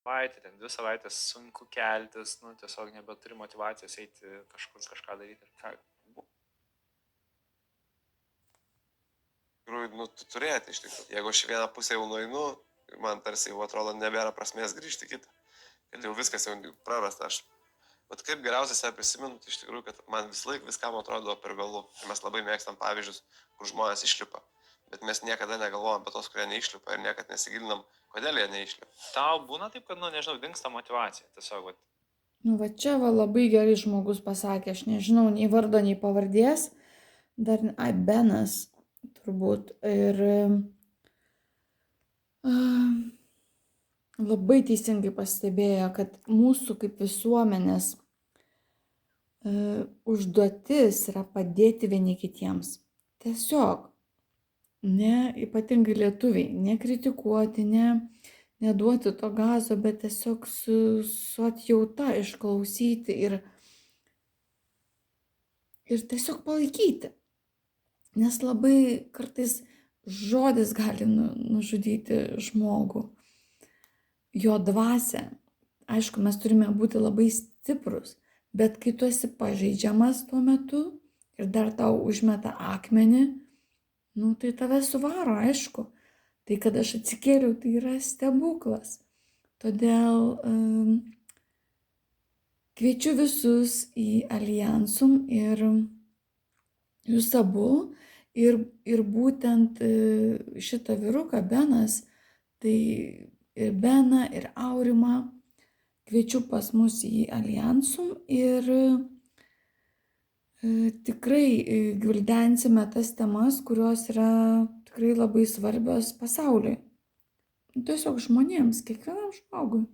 savaitę, ten 2 savaitės sunku keltis, nu, tiesiog nebeturi motyvacijos eiti kažkur kažką daryti. Nu, tu turėti iš tikrųjų. Jeigu aš vieną pusę jau nueinu, man tarsi jau atrodo nebėra prasmės grįžti kitą. Kad jau viskas jau prarasta. Bet kaip geriausiai save prisimenu, tai iš tikrųjų, kad man vis laik viskam atrodo per vėlų. Mes labai mėgstam pavyzdžius, kur žmonės išlipa. Bet mes niekada negalvojam apie tos, kurie neišlipa ir niekada nesigilinam, kodėl jie neišlipa. Tau būna taip, kad, nu, nežinau, dingsta motyvacija. Tiesiog, vat. Nu, va čia va labai gerai žmogus pasakė, aš nežinau nei vardo, nei pavardės, dar, Benas, turbūt. Ir labai teisingai pastebėjo, kad mūsų kaip visuomenės užduotis yra padėti vieni kitiems. Tiesiog, ne ypatingai lietuviai, nekritikuoti, neduoti to gazo, bet tiesiog su atjauta išklausyti ir tiesiog palaikyti. Nes labai kartais žodis gali nužudyti žmogų, jo dvasią. Aišku, mes turime būti labai stiprus, bet kai tu esi pažeidžiamas tuo metu ir dar tau užmeta akmenį, nu tai tave suvaro, aišku. Tai kad aš atsikėliau, tai yra stebuklas. Todėl kviečiu visus į Aljansum ir jūs abu ir būtent šitą vyruką Benas, tai ir Beną, ir Aurimą kviečiu pas mus į Aljansum ir tikrai gvildensime tas temas, kurios yra tikrai labai svarbios pasauliui. Tiesiog žmonėms, kiekvienam žmogui.